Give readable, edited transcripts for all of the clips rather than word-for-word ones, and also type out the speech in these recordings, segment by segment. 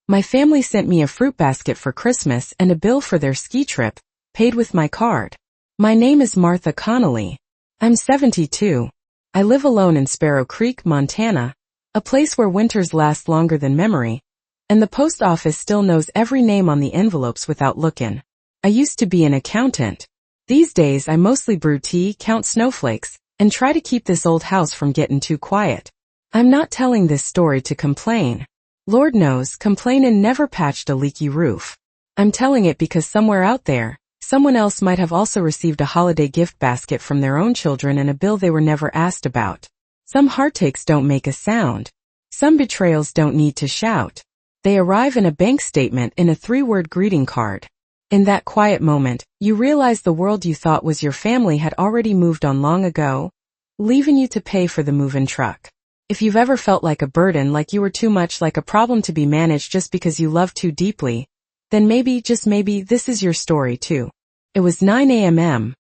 My family sent me a fruit basket for Christmas and a bill for their ski trip, paid with my card. My name is Martha Connolly. I'm 72. I live alone in Sparrow Creek, Montana, a place where winters last longer than memory, and the post office still knows every name on the envelopes without looking. I used to be an accountant. These days I mostly brew tea, count snowflakes, and try to keep this old house from getting too quiet. I'm not telling this story to complain. Lord knows, complainin' never patched a leaky roof. I'm telling it because somewhere out there, someone else might have also received a holiday gift basket from their own children and a bill they were never asked about. Some heartaches don't make a sound. Some betrayals don't need to shout. They arrive in a bank statement in a 3-word greeting card. In that quiet moment, you realize the world you thought was your family had already moved on long ago, leaving you to pay for the move-in truck. If you've ever felt like a burden, like you were too much, like a problem to be managed just because you love too deeply, then maybe, just maybe, this is your story too. It was 9 a.m.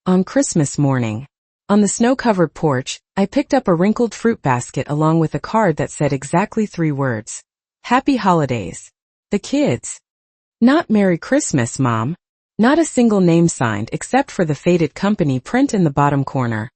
on Christmas morning. On the snow-covered porch, I picked up a wrinkled fruit basket along with a card that said exactly 3 words. Happy Holidays. The kids. Not Merry Christmas, Mom. Not a single name signed except for the faded company print in the bottom corner.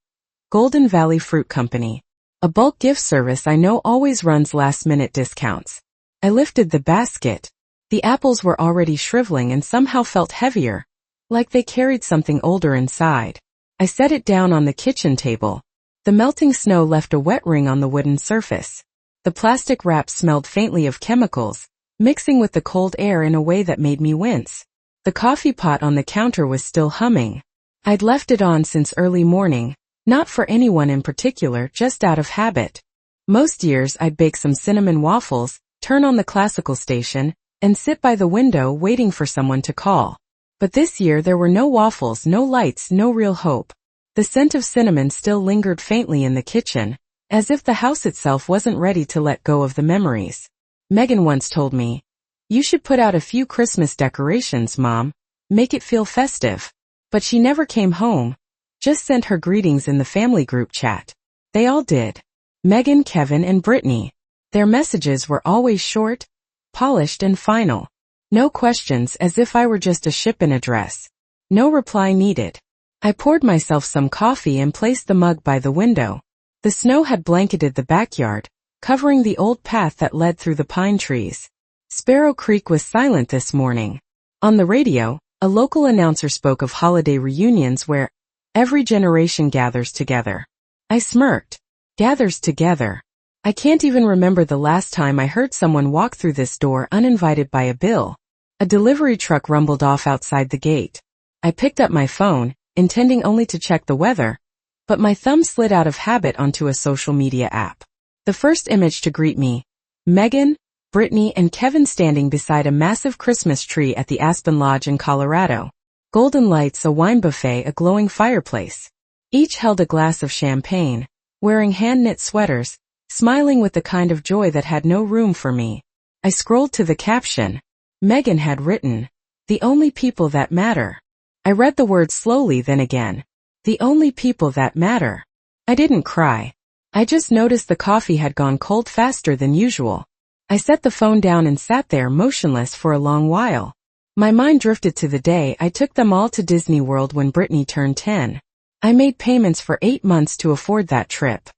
Golden Valley Fruit Company. A bulk gift service I know always runs last-minute discounts. I lifted the basket. The apples were already shriveling and somehow felt heavier, like they carried something older inside. I set it down on the kitchen table. The melting snow left a wet ring on the wooden surface. The plastic wrap smelled faintly of chemicals, mixing with the cold air in a way that made me wince. The coffee pot on the counter was still humming. I'd left it on since early morning, not for anyone in particular, just out of habit. Most years I'd bake some cinnamon waffles, turn on the classical station, and sit by the window waiting for someone to call. But this year there were no waffles, no lights, no real hope. The scent of cinnamon still lingered faintly in the kitchen, as if the house itself wasn't ready to let go of the memories. Megan once told me, "You should put out a few Christmas decorations, Mom. Make it feel festive." But she never came home, just sent her greetings in the family group chat. They all did. Megan, Kevin, and Brittany. Their messages were always short, polished, and final. No questions, as if I were just a ship in a dress. No reply needed. I poured myself some coffee and placed the mug by the window. The snow had blanketed the backyard, covering the old path that led through the pine trees. Sparrow Creek was silent this morning. On the radio, a local announcer spoke of holiday reunions where every generation gathers together. I smirked. Gathers together. I can't even remember the last time I heard someone walk through this door uninvited by a bill. A delivery truck rumbled off outside the gate. I picked up my phone, intending only to check the weather, but my thumb slid out of habit onto a social media app. The first image to greet me, Megan, Brittany, and Kevin standing beside a massive Christmas tree at the Aspen Lodge in Colorado. Golden lights, a wine buffet, a glowing fireplace. Each held a glass of champagne, wearing hand-knit sweaters, smiling with the kind of joy that had no room for me. I scrolled to the caption. Megan had written, "The only people that matter." I read the words slowly, then again. The only people that matter. I didn't cry. I just noticed the coffee had gone cold faster than usual. I set the phone down and sat there motionless for a long while. My mind drifted to the day I took them all to Disney World when Brittany turned 10. I made payments for 8 months to afford that trip.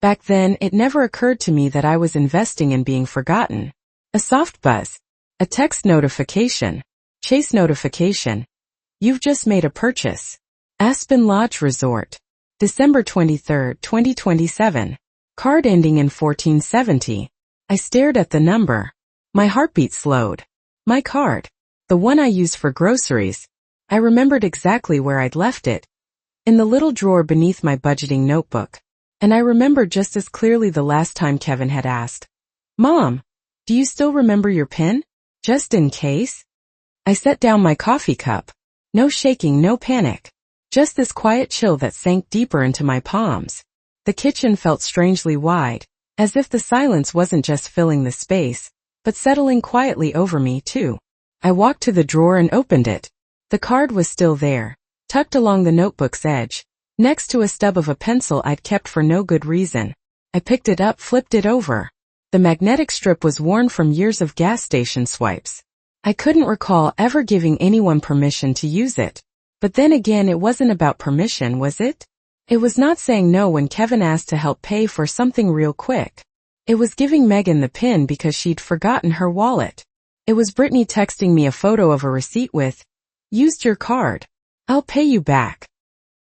Back then, it never occurred to me that I was investing in being forgotten. A soft buzz. A text notification. Chase notification. You've just made a purchase. Aspen Lodge Resort. December 23, 2027. Card ending in 1470. I stared at the number. My heartbeat slowed. My card. The one I use for groceries. I remembered exactly where I'd left it. In the little drawer beneath my budgeting notebook. And I remembered just as clearly the last time Kevin had asked, "Mom, do you still remember your PIN? Just in case?" I set down my coffee cup. No shaking, no panic. Just this quiet chill that sank deeper into my palms. The kitchen felt strangely wide, as if the silence wasn't just filling the space, but settling quietly over me too. I walked to the drawer and opened it. The card was still there, tucked along the notebook's edge, next to a stub of a pencil I'd kept for no good reason. I picked it up, flipped it over. The magnetic strip was worn from years of gas station swipes. I couldn't recall ever giving anyone permission to use it. But then again, it wasn't about permission, was it? It was not saying no when Kevin asked to help pay for something real quick. It was giving Megan the pin because she'd forgotten her wallet. It was Brittany texting me a photo of a receipt with, "Used your card. I'll pay you back."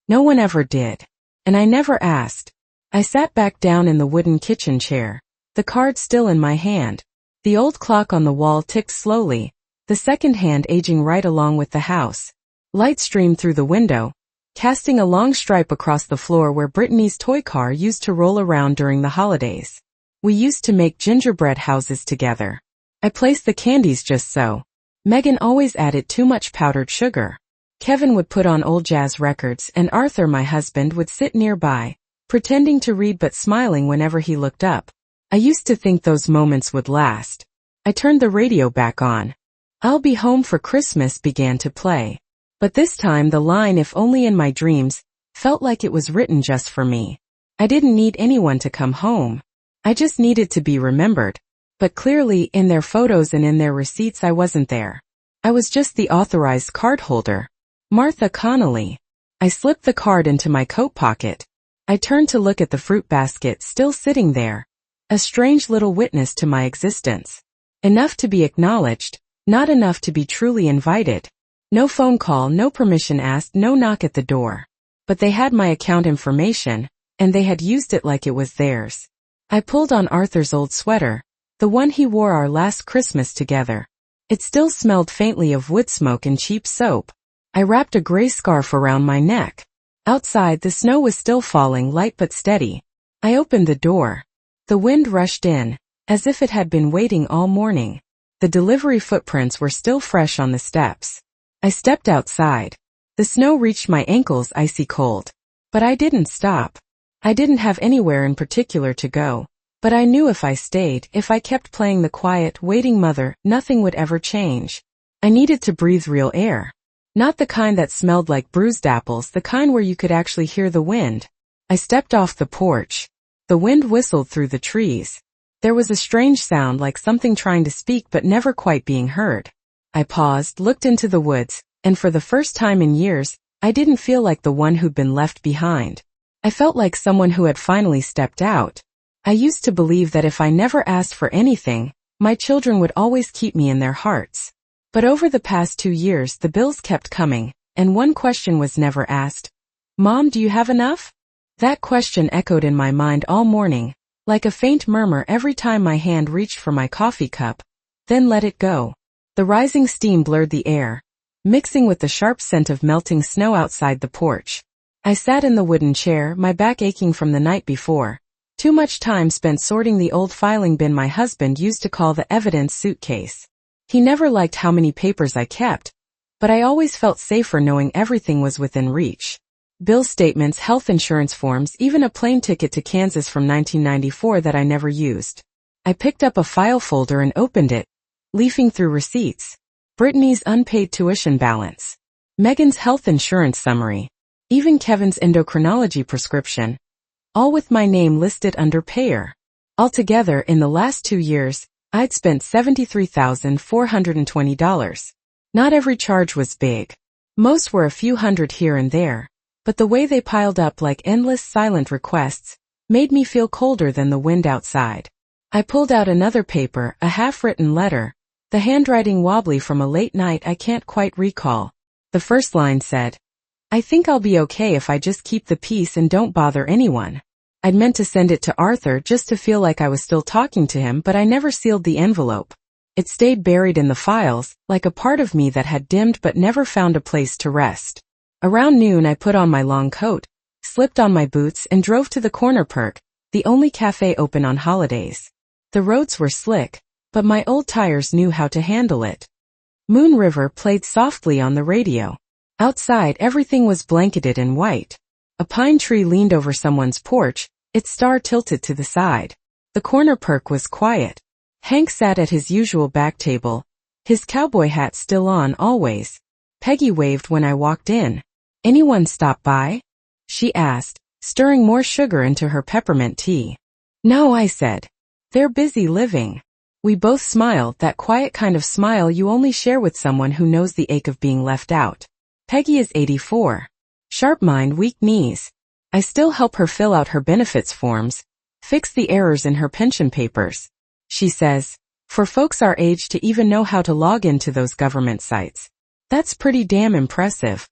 No one ever did. And I never asked. I sat back down in the wooden kitchen chair, the card still in my hand. The old clock on the wall ticked slowly, the second hand aging right along with the house. Light streamed through the window, casting a long stripe across the floor where Brittany's toy car used to roll around during the holidays. We used to make gingerbread houses together. I placed the candies just so. Megan always added too much powdered sugar. Kevin would put on old jazz records and Arthur, my husband, would sit nearby, pretending to read but smiling whenever he looked up. I used to think those moments would last. I turned the radio back on. "I'll Be Home for Christmas" began to play. But this time the line, "if only in my dreams," felt like it was written just for me. I didn't need anyone to come home. I just needed to be remembered. But clearly, in their photos and in their receipts, I wasn't there. I was just the authorized card holder. Martha Connolly. I slipped the card into my coat pocket. I turned to look at the fruit basket still sitting there. A strange little witness to my existence. Enough to be acknowledged, not enough to be truly invited. No phone call, no permission asked, no knock at the door. But they had my account information, and they had used it like it was theirs. I pulled on Arthur's old sweater, the one he wore our last Christmas together. It still smelled faintly of wood smoke and cheap soap. I wrapped a gray scarf around my neck. Outside, the snow was still falling, light but steady. I opened the door. The wind rushed in, as if it had been waiting all morning. The delivery footprints were still fresh on the steps. I stepped outside. The snow reached my ankles, icy cold. But I didn't stop. I didn't have anywhere in particular to go. But I knew if I stayed, if I kept playing the quiet, waiting mother, nothing would ever change. I needed to breathe real air. Not the kind that smelled like bruised apples, the kind where you could actually hear the wind. I stepped off the porch. The wind whistled through the trees. There was a strange sound like something trying to speak but never quite being heard. I paused, looked into the woods, and for the first time in years, I didn't feel like the one who'd been left behind. I felt like someone who had finally stepped out. I used to believe that if I never asked for anything, my children would always keep me in their hearts. But over the past 2 years, the bills kept coming, and one question was never asked. "Mom, do you have enough?" That question echoed in my mind all morning, like a faint murmur every time my hand reached for my coffee cup, then let it go. The rising steam blurred the air, mixing with the sharp scent of melting snow outside the porch. I sat in the wooden chair, my back aching from the night before. Too much time spent sorting the old filing bin my husband used to call the evidence suitcase. He never liked how many papers I kept, but I always felt safer knowing everything was within reach. Bill statements, health insurance forms, even a plane ticket to Kansas from 1994 that I never used. I picked up a file folder and opened it, leafing through receipts. Brittany's unpaid tuition balance. Megan's health insurance summary. Even Kevin's endocrinology prescription. All with my name listed under payer. Altogether, in the last 2 years, I'd spent $73,420. Not every charge was big. Most were a few hundred here and there, but the way they piled up like endless silent requests made me feel colder than the wind outside. I pulled out another paper, a half-written letter, the handwriting wobbly from a late night I can't quite recall. The first line said, "I think I'll be okay if I just keep the peace and don't bother anyone." I'd meant to send it to Arthur just to feel like I was still talking to him, but I never sealed the envelope. It stayed buried in the files, like a part of me that had dimmed but never found a place to rest. Around noon I put on my long coat, slipped on my boots and drove to the Corner Perk, the only cafe open on holidays. The roads were slick, but my old tires knew how to handle it. Moon River played softly on the radio. Outside everything was blanketed in white. A pine tree leaned over someone's porch, its star tilted to the side. The Corner Perk was quiet. Hank sat at his usual back table, his cowboy hat still on always. Peggy waved when I walked in. "Anyone stop by?" she asked, stirring more sugar into her peppermint tea. "No," I said. They're busy living. We both smiled, that quiet kind of smile you only share with someone who knows the ache of being left out. Peggy is 84. Sharp mind, weak knees. I still help her fill out her benefits forms, fix the errors in her pension papers. She says, for folks our age to even know how to log into those government sites. That's pretty damn impressive.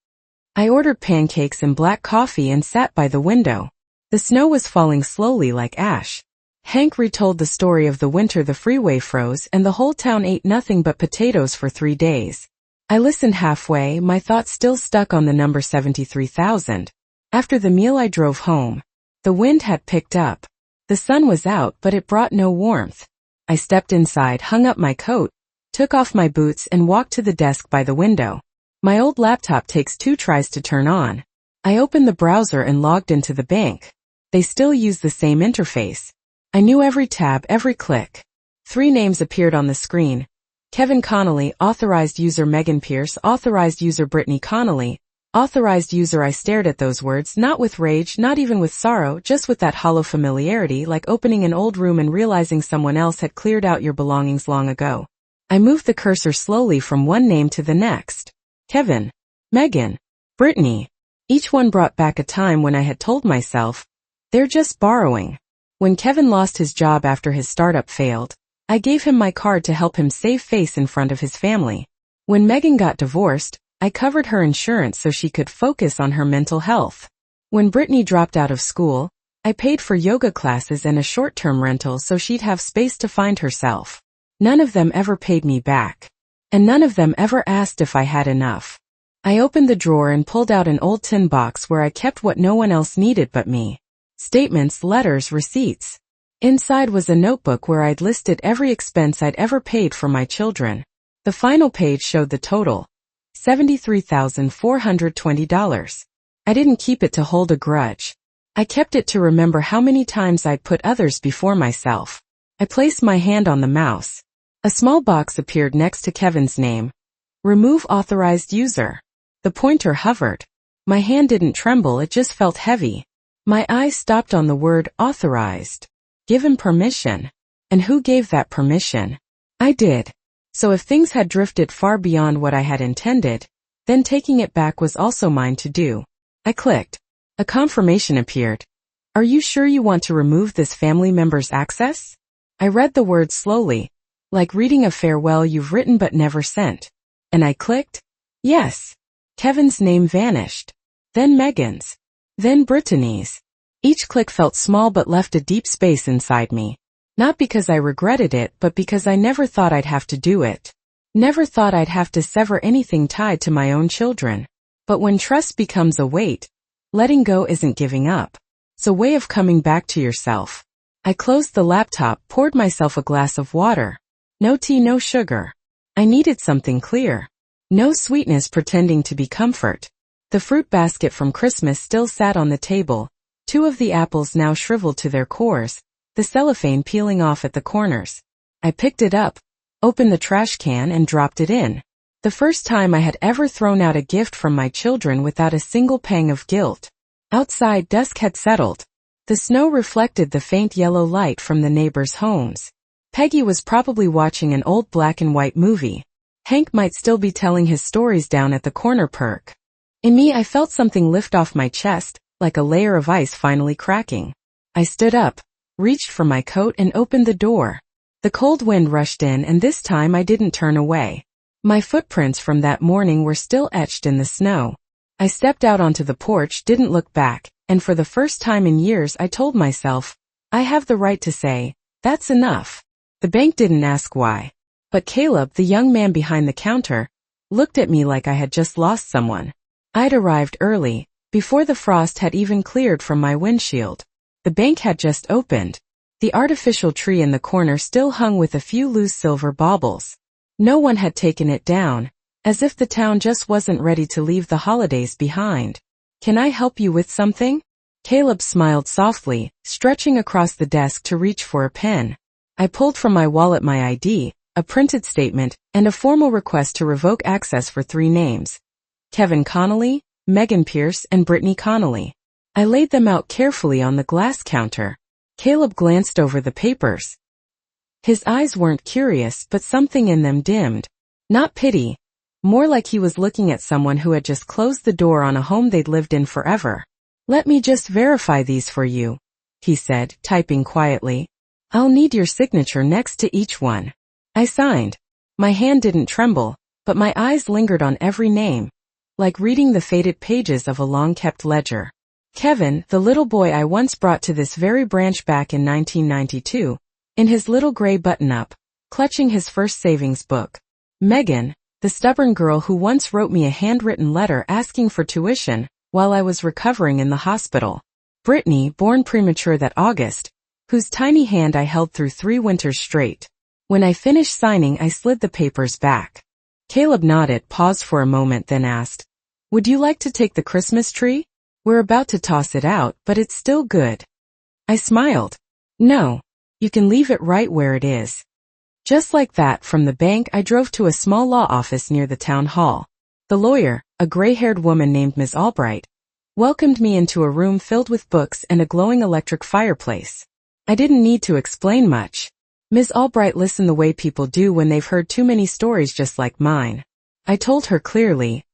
I ordered pancakes and black coffee and sat by the window. The snow was falling slowly like ash. Hank retold the story of the winter the freeway froze and the whole town ate nothing but potatoes for 3 days. I listened halfway, my thoughts still stuck on the number 73,000. After the meal I drove home. The wind had picked up. The sun was out, but it brought no warmth. I stepped inside, hung up my coat, took off my boots and walked to the desk by the window. My old laptop takes 2 tries to turn on. I opened the browser and logged into the bank. They still use the same interface. I knew every tab, every click. 3 names appeared on the screen. Kevin Connolly, authorized user Megan Pierce, authorized user Brittany Connolly, authorized user. I stared at those words, not with rage, not even with sorrow, just with that hollow familiarity, like opening an old room and realizing someone else had cleared out your belongings long ago. I moved the cursor slowly from one name to the next. Kevin, Megan, Brittany. Each one brought back a time when I had told myself, they're just borrowing. When Kevin lost his job after his startup failed, I gave him my card to help him save face in front of his family. When Megan got divorced, I covered her insurance so she could focus on her mental health. When Brittany dropped out of school, I paid for yoga classes and a short-term rental so she'd have space to find herself. None of them ever paid me back. And none of them ever asked if I had enough. I opened the drawer and pulled out an old tin box where I kept what no one else needed but me. Statements, letters, receipts. Inside was a notebook where I'd listed every expense I'd ever paid for my children. The final page showed the total. $73,420. I didn't keep it to hold a grudge. I kept it to remember how many times I'd put others before myself. I placed my hand on the mouse. A small box appeared next to Kevin's name. Remove authorized user. The pointer hovered. My hand didn't tremble, it just felt heavy. My eyes stopped on the word authorized. Given permission. And who gave that permission? I did. So if things had drifted far beyond what I had intended, then taking it back was also mine to do. I clicked. A confirmation appeared. Are you sure you want to remove this family member's access? I read the words slowly, like reading a farewell you've written but never sent. And I clicked. Yes. Kevin's name vanished. Then Megan's. Then Brittany's. Each click felt small but left a deep space inside me. Not because I regretted it, but because I never thought I'd have to do it. Never thought I'd have to sever anything tied to my own children. But when trust becomes a weight, letting go isn't giving up. It's a way of coming back to yourself. I closed the laptop, poured myself a glass of water. No tea, no sugar. I needed something clear. No sweetness pretending to be comfort. The fruit basket from Christmas still sat on the table, 2 of the apples now shriveled to their cores, the cellophane peeling off at the corners. I picked it up, opened the trash can and dropped it in. The first time I had ever thrown out a gift from my children without a single pang of guilt. Outside, dusk had settled. The snow reflected the faint yellow light from the neighbors' homes. Peggy was probably watching an old black and white movie. Hank might still be telling his stories down at the corner perk. In me, I felt something lift off my chest, like a layer of ice finally cracking. I stood up, reached for my coat and opened the door. The cold wind rushed in and this time I didn't turn away. My footprints from that morning were still etched in the snow. I stepped out onto the porch, didn't look back, and for the first time in years I told myself, I have the right to say, that's enough. The bank didn't ask why. But Caleb, the young man behind the counter, looked at me like I had just lost someone. I'd arrived early, before the frost had even cleared from my windshield. The bank had just opened. The artificial tree in the corner still hung with a few loose silver baubles. No one had taken it down, as if the town just wasn't ready to leave the holidays behind. Can I help you with something? Caleb smiled softly, stretching across the desk to reach for a pen. I pulled from my wallet my ID, a printed statement, and a formal request to revoke access for 3 names. Kevin Connolly, Megan Pierce, and Brittany Connolly. I laid them out carefully on the glass counter. Caleb glanced over the papers. His eyes weren't curious, but something in them dimmed. Not pity. More like he was looking at someone who had just closed the door on a home they'd lived in forever. "Let me just verify these for you," he said, typing quietly. "I'll need your signature next to each one." I signed. My hand didn't tremble, but my eyes lingered on every name, like reading the faded pages of a long-kept ledger. Kevin, the little boy I once brought to this very branch back in 1992, in his little gray button-up, clutching his first savings book. Megan, the stubborn girl who once wrote me a handwritten letter asking for tuition while I was recovering in the hospital. Brittany, born premature that August, whose tiny hand I held through 3 winters straight. When I finished signing, I slid the papers back. Caleb nodded, paused for a moment, then asked, "Would you like to take the Christmas tree? We're about to toss it out, but it's still good." I smiled. "No. You can leave it right where it is." Just like that, from the bank I drove to a small law office near the town hall. The lawyer, a gray-haired woman named Ms. Albright, welcomed me into a room filled with books and a glowing electric fireplace. I didn't need to explain much. Ms. Albright listened the way people do when they've heard too many stories just like mine. I told her clearly,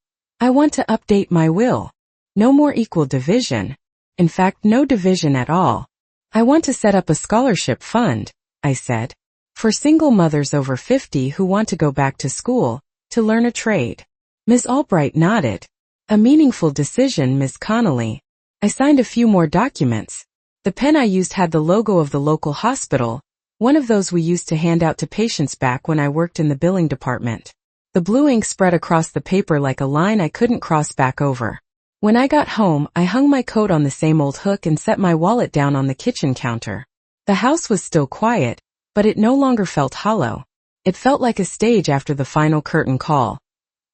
"I want to update my will. No more equal division. In fact, no division at all. I want to set up a scholarship fund," I said, "for single mothers over 50 who want to go back to school, to learn a trade." Ms. Albright nodded. "A meaningful decision, Ms. Connolly." I signed a few more documents. The pen I used had the logo of the local hospital, one of those we used to hand out to patients back when I worked in the billing department. The blue ink spread across the paper like a line I couldn't cross back over. When I got home, I hung my coat on the same old hook and set my wallet down on the kitchen counter. The house was still quiet, but it no longer felt hollow. It felt like a stage after the final curtain call.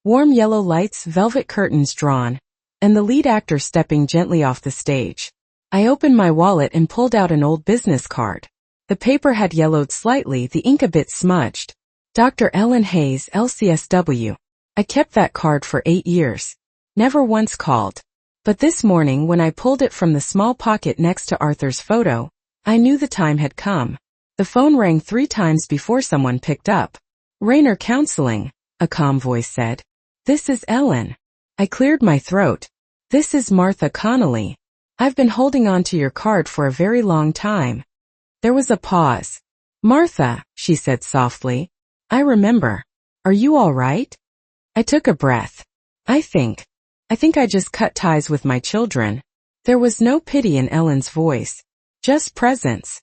Warm yellow lights, velvet curtains drawn, and the lead actor stepping gently off the stage. I opened my wallet and pulled out an old business card. The paper had yellowed slightly, the ink a bit smudged. Dr. Ellen Hayes, LCSW. I kept that card for 8 years. Never once called. But this morning, when I pulled it from the small pocket next to Arthur's photo, I knew the time had come. The phone rang 3 times before someone picked up. "Rayner Counseling," a calm voice said. "This is Ellen." I cleared my throat. "This is Martha Connolly. I've been holding on to your card for a very long time." There was a pause. "Martha," she said softly. "I remember. Are you all right?" I took a breath. I think I just cut ties with my children." There was no pity in Ellen's voice. Just presence.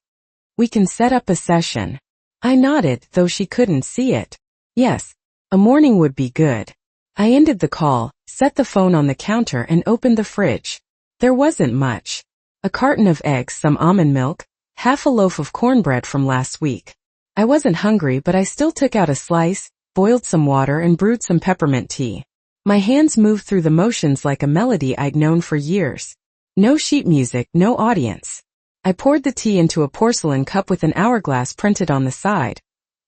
"We can set up a session." I nodded, though she couldn't see it. "Yes, a morning would be good." I ended the call, set the phone on the counter, and opened the fridge. There wasn't much. A carton of eggs, some almond milk, half a loaf of cornbread from last week. I wasn't hungry, but I still took out a slice, boiled some water, and brewed some peppermint tea. My hands moved through the motions like a melody I'd known for years. No sheet music, no audience. I poured the tea into a porcelain cup with an hourglass printed on the side.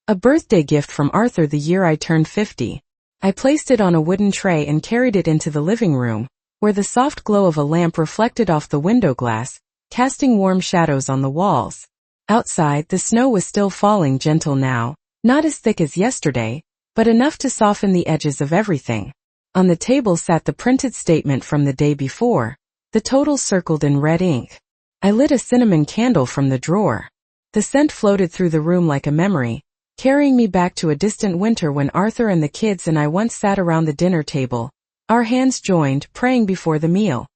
A birthday gift from Arthur the year I turned 50. I placed it on a wooden tray and carried it into the living room, where the soft glow of a lamp reflected off the window glass, casting warm shadows on the walls. Outside, the snow was still falling, gentle now, not as thick as yesterday, but enough to soften the edges of everything. On the table sat the printed statement from the day before, the total circled in red ink. I lit a cinnamon candle from the drawer. The scent floated through the room like a memory, carrying me back to a distant winter when Arthur and the kids and I once sat around the dinner table, our hands joined, praying before the meal.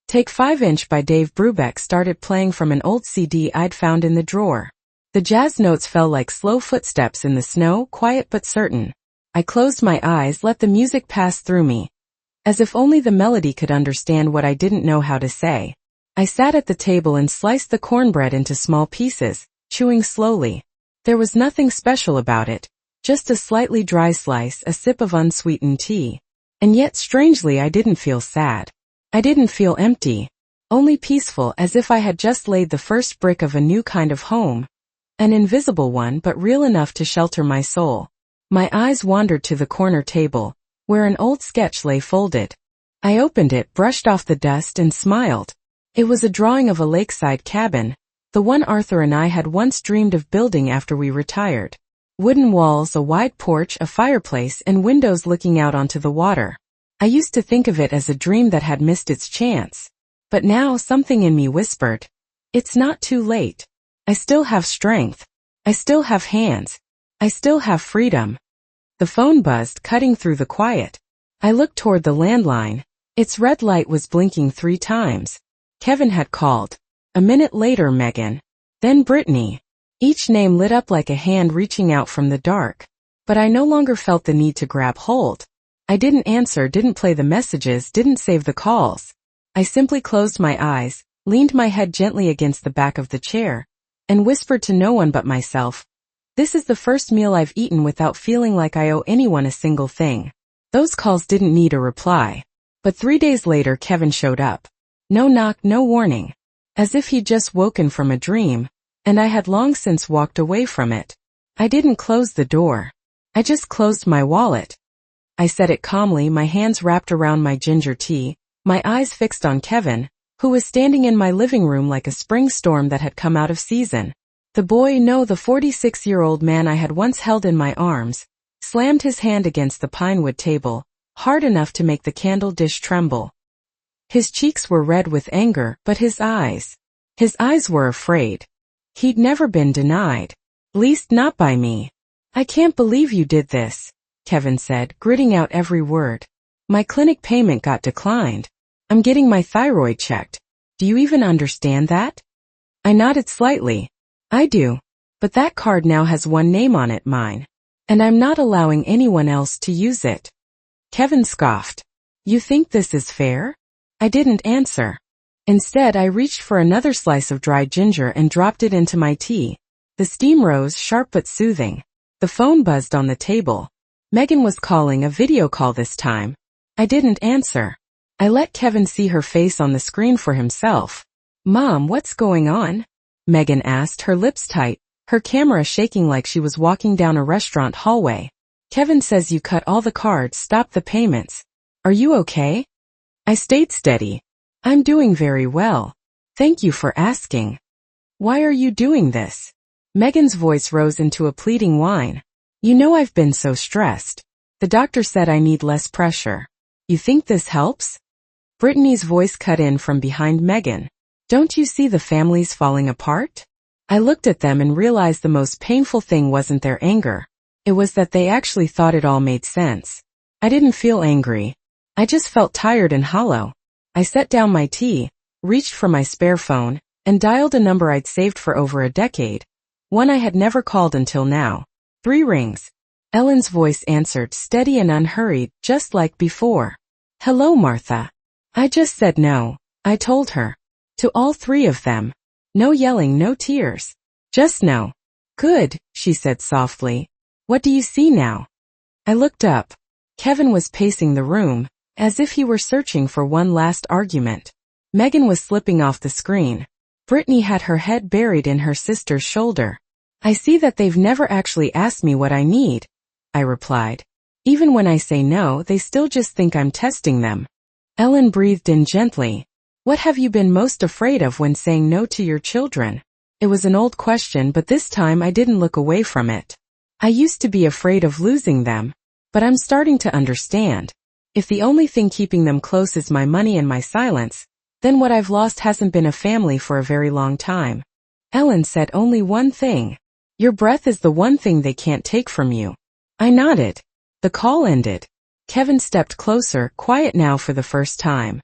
Take 5" by Dave Brubeck started playing from an old CD I'd found in the drawer. The jazz notes fell like slow footsteps in the snow, quiet but certain. I closed my eyes, let the music pass through me, as if only the melody could understand what I didn't know how to say. I sat at the table and sliced the cornbread into small pieces, chewing slowly. There was nothing special about it, just a slightly dry slice, a sip of unsweetened tea. And yet, strangely, I didn't feel sad. I didn't feel empty, only peaceful, as if I had just laid the first brick of a new kind of home. An invisible one, but real enough to shelter my soul. My eyes wandered to the corner table, where an old sketch lay folded. I opened it, brushed off the dust, and smiled. It was a drawing of a lakeside cabin, The one Arthur and I had once dreamed of building after we retired. Wooden walls, a wide porch, a fireplace, and windows looking out onto the water. I used to think of it as a dream that had missed its chance. But now something in me whispered, it's not too late. I still have strength. I still have hands. I still have freedom. The phone buzzed, cutting through the quiet. I looked toward the landline. Its red light was blinking 3 times. Kevin had called. A minute later, Megan. Then Brittany. Each name lit up like a hand reaching out from the dark. But I no longer felt the need to grab hold. I didn't answer, didn't play the messages, didn't save the calls. I simply closed my eyes, leaned my head gently against the back of the chair, and whispered to no one but myself, this is the first meal I've eaten without feeling like I owe anyone a single thing. Those calls didn't need a reply. But 3 days later Kevin showed up. No knock, no warning. As if he'd just woken from a dream, and I had long since walked away from it. I didn't close the door. I just closed my wallet. I said it calmly, my hands wrapped around my ginger tea, my eyes fixed on Kevin, who was standing in my living room like a spring storm that had come out of season. The boy, no, the 46-year-old man I had once held in my arms, slammed his hand against the pinewood table, hard enough to make the candle dish tremble. His cheeks were red with anger, but his eyes were afraid. He'd never been denied. Least not by me. I can't believe you did this, Kevin said, gritting out every word. My clinic payment got declined. I'm getting my thyroid checked. Do you even understand that? I nodded slightly. I do. But that card now has one name on it, mine. And I'm not allowing anyone else to use it. Kevin scoffed. You think this is fair? I didn't answer. Instead, I reached for another slice of dried ginger and dropped it into my tea. The steam rose, sharp but soothing. The phone buzzed on the table. Megan was calling, a video call this time. I didn't answer. I let Kevin see her face on the screen for himself. Mom, what's going on? Megan asked, her lips tight, her camera shaking like she was walking down a restaurant hallway. Kevin says you cut all the cards, stopped the payments. Are you okay? I stayed steady. I'm doing very well. Thank you for asking. Why are you doing this? Megan's voice rose into a pleading whine. You know I've been so stressed. The doctor said I need less pressure. You think this helps? Brittany's voice cut in from behind Megan. Don't you see the families falling apart? I looked at them and realized the most painful thing wasn't their anger. It was that they actually thought it all made sense. I didn't feel angry. I just felt tired and hollow. I set down my tea, reached for my spare phone, and dialed a number I'd saved for over a decade, one I had never called until now. 3 rings. Ellen's voice answered, steady and unhurried, just like before. Hello, Martha. I just said no, I told her. To all 3 of them. No yelling, no tears. Just no. Good, she said softly. What do you see now? I looked up. Kevin was pacing the room, as if he were searching for one last argument. Megan was slipping off the screen. Brittany had her head buried in her sister's shoulder. I see that they've never actually asked me what I need, I replied. Even when I say no, they still just think I'm testing them. Ellen breathed in gently. What have you been most afraid of when saying no to your children? It was an old question, but this time I didn't look away from it. I used to be afraid of losing them, but I'm starting to understand. If the only thing keeping them close is my money and my silence, then what I've lost hasn't been a family for a very long time. Ellen said only one thing. Your breath is the one thing they can't take from you. I nodded. The call ended. Kevin stepped closer, quiet now for the first time.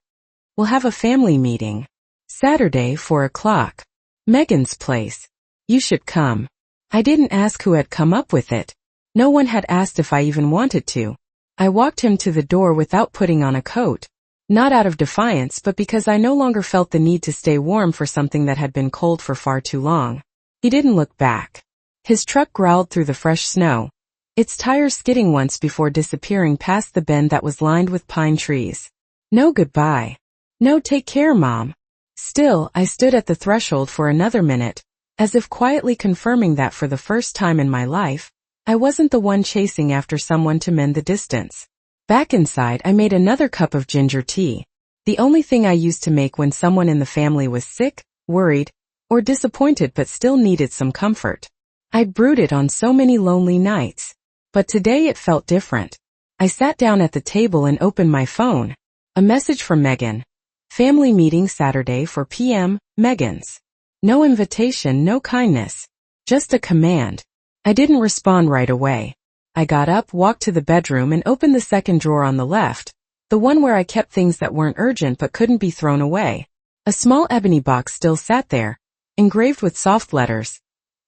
We'll have a family meeting. Saturday, 4 o'clock. Megan's place. You should come. I didn't ask who had come up with it. No one had asked if I even wanted to. I walked him to the door without putting on a coat. Not out of defiance, but because I no longer felt the need to stay warm for something that had been cold for far too long. He didn't look back. His truck growled through the fresh snow, its tires skidding once before disappearing past the bend that was lined with pine trees. No goodbye. No take care, Mom. Still, I stood at the threshold for another minute, as if quietly confirming that for the first time in my life, I wasn't the one chasing after someone to mend the distance. Back inside, I made another cup of ginger tea, the only thing I used to make when someone in the family was sick, worried, Or disappointed but still needed some comfort. I'd brooded on so many lonely nights. But today it felt different. I sat down at the table and opened my phone. A message from Megan. Family meeting Saturday 4 p.m., Megan's. No invitation, no kindness. Just a command. I didn't respond right away. I got up, walked to the bedroom and opened the second drawer on the left, the one where I kept things that weren't urgent but couldn't be thrown away. A small ebony box still sat there, engraved with soft letters.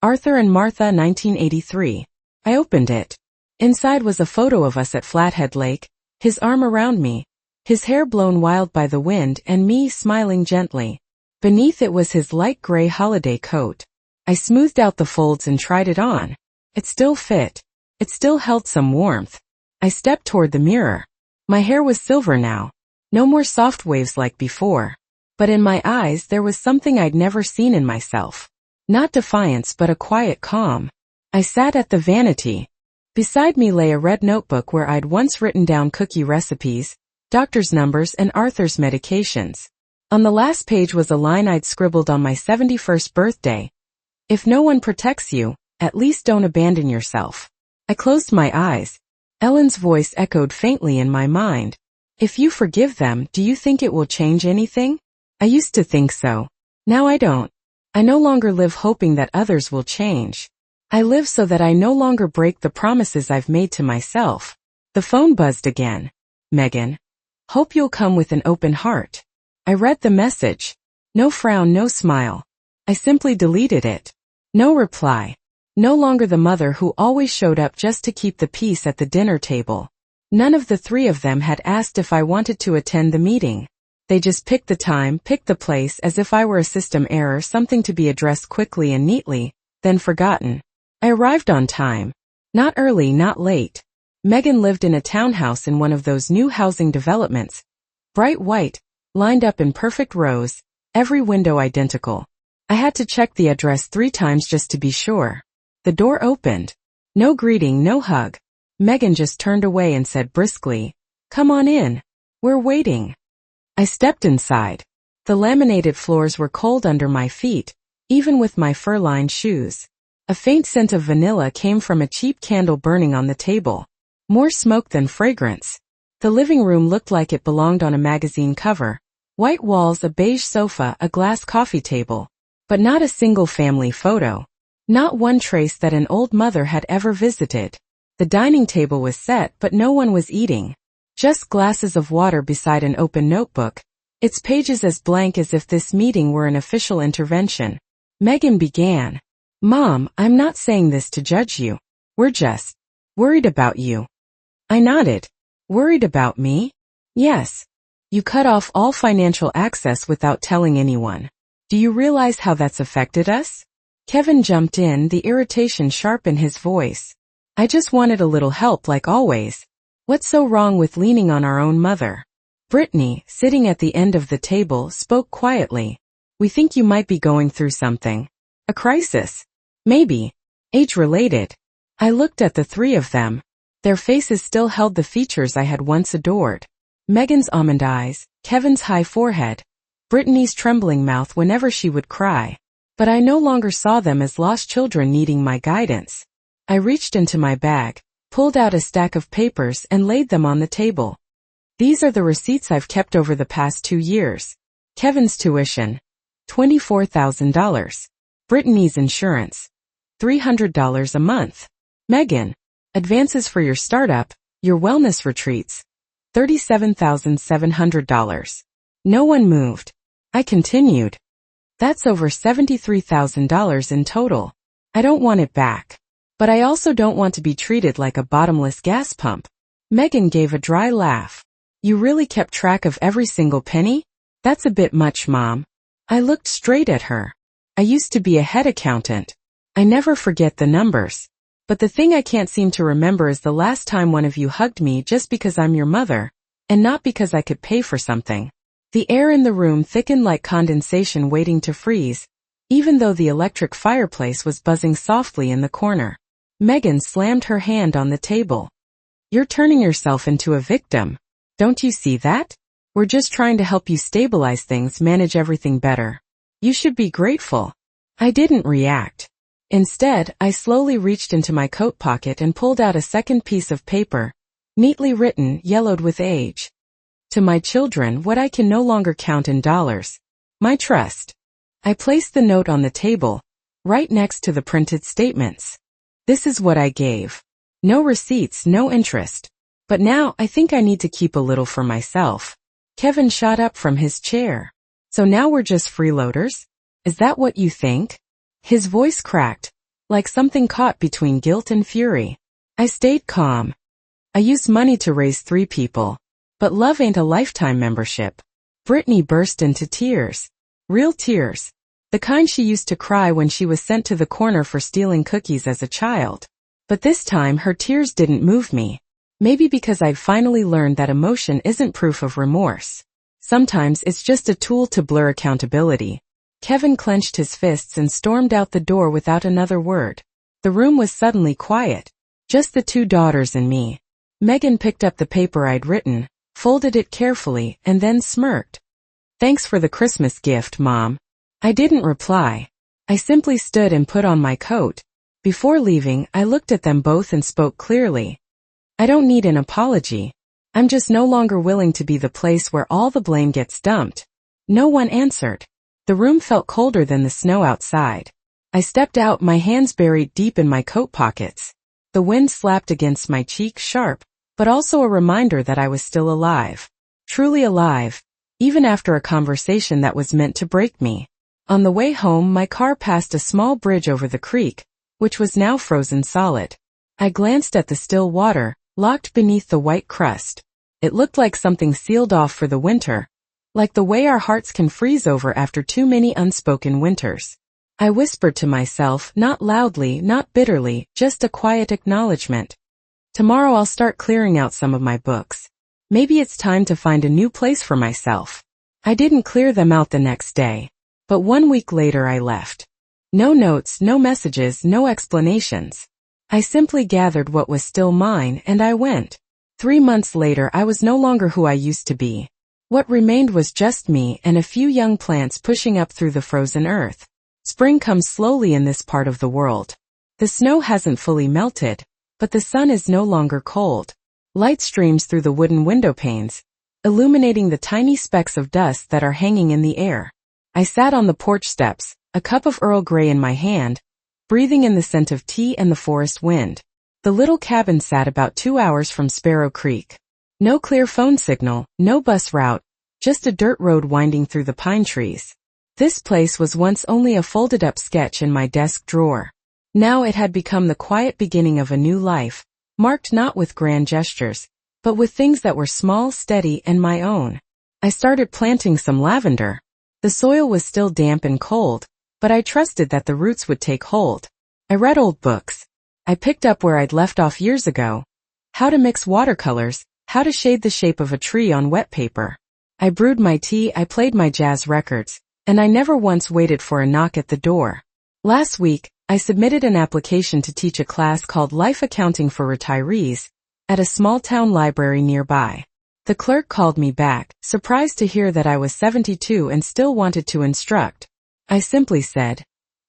Arthur and Martha, 1983. I opened it. Inside was a photo of us at Flathead Lake, his arm around me, his hair blown wild by the wind and me smiling gently. Beneath it was his light gray holiday coat. I smoothed out the folds and tried it on. It still fit. It still held some warmth. I stepped toward the mirror. My hair was silver now. No more soft waves like before. But in my eyes there was something I'd never seen in myself. Not defiance but a quiet calm. I sat at the vanity. Beside me lay a red notebook where I'd once written down cookie recipes, doctor's numbers and Arthur's medications. On the last page was a line I'd scribbled on my 71st birthday. If no one protects you, at least don't abandon yourself. I closed my eyes. Ellen's voice echoed faintly in my mind. If you forgive them, do you think it will change anything? I used to think so. Now I don't. I no longer live hoping that others will change. I live so that I no longer break the promises I've made to myself. The phone buzzed again. Megan. Hope you'll come with an open heart. I read the message. No frown, no smile. I simply deleted it. No reply. No longer the mother who always showed up just to keep the peace at the dinner table. None of the three of them had asked if I wanted to attend the meeting. They just picked the time, picked the place as if I were a system error, something to be addressed quickly and neatly, then forgotten. I arrived on time. Not early, not late. Megan lived in a townhouse in one of those new housing developments. Bright white, lined up in perfect rows, every window identical. I had to check the address 3 times just to be sure. The door opened. No greeting, no hug. Megan just turned away and said briskly, "Come on in. We're waiting." I stepped inside. The laminated floors were cold under my feet, even with my fur-lined shoes. A faint scent of vanilla came from a cheap candle burning on the table. More smoke than fragrance. The living room looked like it belonged on a magazine cover. White walls, a beige sofa, a glass coffee table. But not a single family photo. Not one trace that an old mother had ever visited. The dining table was set, but no one was eating. Just glasses of water beside an open notebook, its pages as blank as if this meeting were an official intervention. Megan began. "Mom, I'm not saying this to judge you. We're just worried about you." I nodded. "Worried about me?" "Yes. You cut off all financial access without telling anyone. Do you realize how that's affected us?" Kevin jumped in, the irritation sharp in his voice. "I just wanted a little help like always. What's so wrong with leaning on our own mother?" Brittany, sitting at the end of the table, spoke quietly. "We think you might be going through something. A crisis. Maybe. Age-related." I looked at the three of them. Their faces still held the features I had once adored. Megan's almond eyes, Kevin's high forehead, Brittany's trembling mouth whenever she would cry. But I no longer saw them as lost children needing my guidance. I reached into my bag, pulled out a stack of papers and laid them on the table. These are the receipts I've kept over the past 2 years. Kevin's tuition, $24,000. Brittany's insurance, $300 a month. Megan, advances for your startup, your wellness retreats, $37,700. No one moved. I continued. That's over $73,000 in total. I don't want it back. But I also don't want to be treated like a bottomless gas pump. Megan gave a dry laugh. You really kept track of every single penny? That's a bit much, Mom. I looked straight at her. I used to be a head accountant. I never forget the numbers. But the thing I can't seem to remember is the last time one of you hugged me just because I'm your mother, and not because I could pay for something. The air in the room thickened like condensation waiting to freeze, even though the electric fireplace was buzzing softly in the corner. Megan slammed her hand on the table. You're turning yourself into a victim. Don't you see that? We're just trying to help you stabilize things, manage everything better. You should be grateful. I didn't react. Instead, I slowly reached into my coat pocket and pulled out a second piece of paper, neatly written, yellowed with age. To my children, what I can no longer count in dollars. My trust. I placed the note on the table, right next to the printed statements. This is what I gave. No receipts, no interest. But now I think I need to keep a little for myself. Kevin shot up from his chair. So now we're just freeloaders? Is that what you think? His voice cracked, like something caught between guilt and fury. I stayed calm. I used money to raise 3 people. But love ain't a lifetime membership. Brittany burst into tears. Real tears. The kind she used to cry when she was sent to the corner for stealing cookies as a child. But this time her tears didn't move me. Maybe because I'd finally learned that emotion isn't proof of remorse. Sometimes it's just a tool to blur accountability. Kevin clenched his fists and stormed out the door without another word. The room was suddenly quiet. Just the 2 daughters and me. Megan picked up the paper I'd written, folded it carefully, and then smirked. Thanks for the Christmas gift, Mom. I didn't reply. I simply stood and put on my coat. Before leaving, I looked at them both and spoke clearly. I don't need an apology. I'm just no longer willing to be the place where all the blame gets dumped. No one answered. The room felt colder than the snow outside. I stepped out, my hands buried deep in my coat pockets. The wind slapped against my cheek, sharp, but also a reminder that I was still alive. Truly alive, even after a conversation that was meant to break me. On the way home, my car passed a small bridge over the creek, which was now frozen solid. I glanced at the still water, locked beneath the white crust. It looked like something sealed off for the winter, like the way our hearts can freeze over after too many unspoken winters. I whispered to myself, not loudly, not bitterly, just a quiet acknowledgement. Tomorrow I'll start clearing out some of my books. Maybe it's time to find a new place for myself. I didn't clear them out the next day, but 1 week later I left. No notes, no messages, no explanations. I simply gathered what was still mine and I went. 3 months later I was no longer who I used to be. What remained was just me and a few young plants pushing up through the frozen earth. Spring comes slowly in this part of the world. The snow hasn't fully melted, but the sun is no longer cold. Light streams through the wooden window panes, illuminating the tiny specks of dust that are hanging in the air. I sat on the porch steps, a cup of Earl Grey in my hand, breathing in the scent of tea and the forest wind. The little cabin sat about 2 hours from Sparrow Creek. No clear phone signal, no bus route, just a dirt road winding through the pine trees. This place was once only a folded-up sketch in my desk drawer. Now it had become the quiet beginning of a new life, marked not with grand gestures, but with things that were small, steady, and my own. I started planting some lavender. The soil was still damp and cold, but I trusted that the roots would take hold. I read old books. I picked up where I'd left off years ago. How to mix watercolors, how to shade the shape of a tree on wet paper. I brewed my tea, I played my jazz records, and I never once waited for a knock at the door. Last week, I submitted an application to teach a class called Life Accounting for Retirees at a small-town library nearby. The clerk called me back, surprised to hear that I was 72 and still wanted to instruct. I simply said,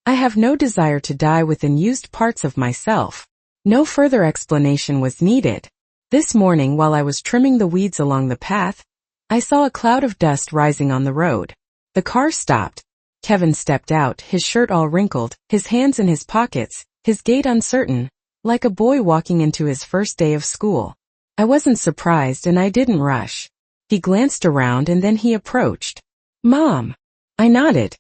I have no desire to die within used parts of myself. No further explanation was needed. This morning while I was trimming the weeds along the path, I saw a cloud of dust rising on the road. The car stopped. Kevin stepped out, his shirt all wrinkled, his hands in his pockets, his gait uncertain, like a boy walking into his first day of school. I wasn't surprised and I didn't rush. He glanced around and then he approached. Mom. I nodded.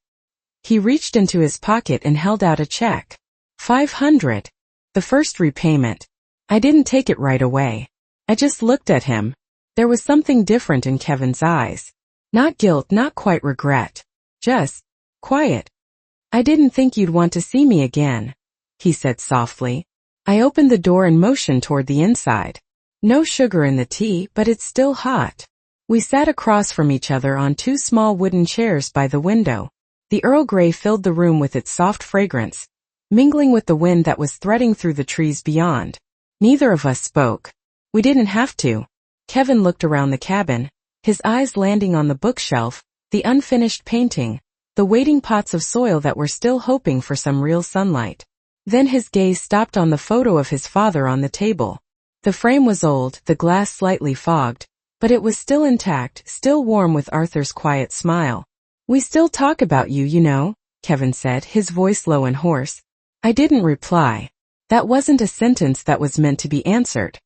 He reached into his pocket and held out a check. $500. The first repayment. I didn't take it right away. I just looked at him. There was something different in Kevin's eyes. Not guilt, not quite regret. Just quiet. I didn't think you'd want to see me again, he said softly. I opened the door and motioned toward the inside. No sugar in the tea, but it's still hot. We sat across from each other on 2 small wooden chairs by the window. The Earl Grey filled the room with its soft fragrance, mingling with the wind that was threading through the trees beyond. Neither of us spoke. We didn't have to. Kevin looked around the cabin, his eyes landing on the bookshelf, the unfinished painting, the waiting pots of soil that were still hoping for some real sunlight. Then his gaze stopped on the photo of his father on the table. The frame was old, the glass slightly fogged, but it was still intact, still warm with Arthur's quiet smile. "We still talk about you, you know," Kevin said, his voice low and hoarse. I didn't reply. That wasn't a sentence that was meant to be answered.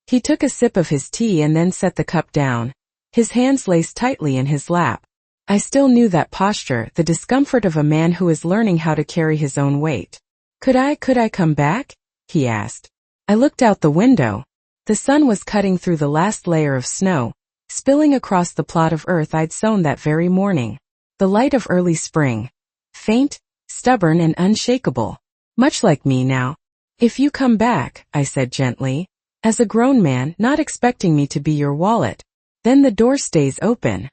He took a sip of his tea and then set the cup down. His hands laced tightly in his lap. I still knew that posture, the discomfort of a man who is learning how to carry his own weight. Could I come back?" he asked. I looked out the window. The sun was cutting through the last layer of snow, spilling across the plot of earth I'd sown that very morning. The light of early spring. Faint, stubborn and unshakable. Much like me now. "If you come back," I said gently, "as a grown man, not expecting me to be your wallet, then the door stays open."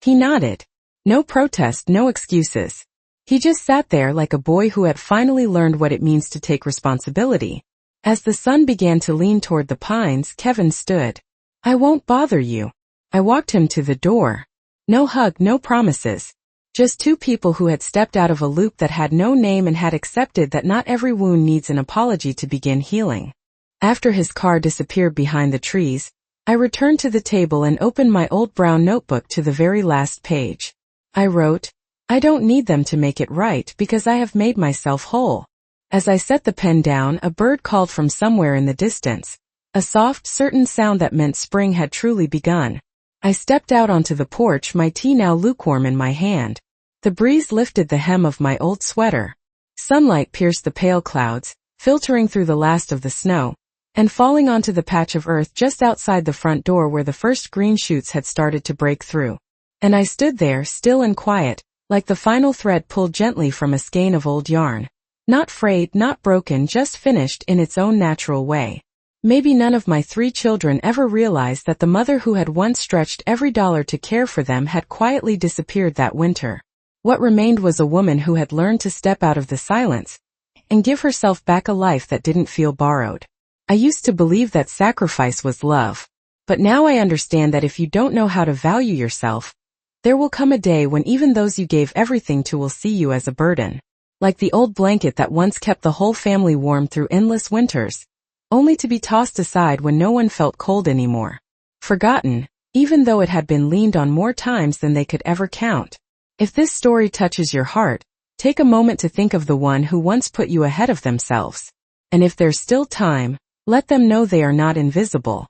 He nodded. No protest, no excuses. He just sat there like a boy who had finally learned what it means to take responsibility. As the sun began to lean toward the pines, Kevin stood. "I won't bother you." I walked him to the door. No hug, no promises. Just two people who had stepped out of a loop that had no name and had accepted that not every wound needs an apology to begin healing. After his car disappeared behind the trees, I returned to the table and opened my old brown notebook to the very last page. I wrote, "I don't need them to make it right because I have made myself whole." As I set the pen down, a bird called from somewhere in the distance, a soft, certain sound that meant spring had truly begun. I stepped out onto the porch, my tea now lukewarm in my hand. The breeze lifted the hem of my old sweater. Sunlight pierced the pale clouds, filtering through the last of the snow, and falling onto the patch of earth just outside the front door where the first green shoots had started to break through. And I stood there, still and quiet, like the final thread pulled gently from a skein of old yarn. Not frayed, not broken, just finished in its own natural way. Maybe none of my 3 children ever realized that the mother who had once stretched every dollar to care for them had quietly disappeared that winter. What remained was a woman who had learned to step out of the silence and give herself back a life that didn't feel borrowed. I used to believe that sacrifice was love. But now I understand that if you don't know how to value yourself, there will come a day when even those you gave everything to will see you as a burden. Like the old blanket that once kept the whole family warm through endless winters, only to be tossed aside when no one felt cold anymore. Forgotten, even though it had been leaned on more times than they could ever count. If this story touches your heart, take a moment to think of the one who once put you ahead of themselves. And if there's still time, let them know they are not invisible.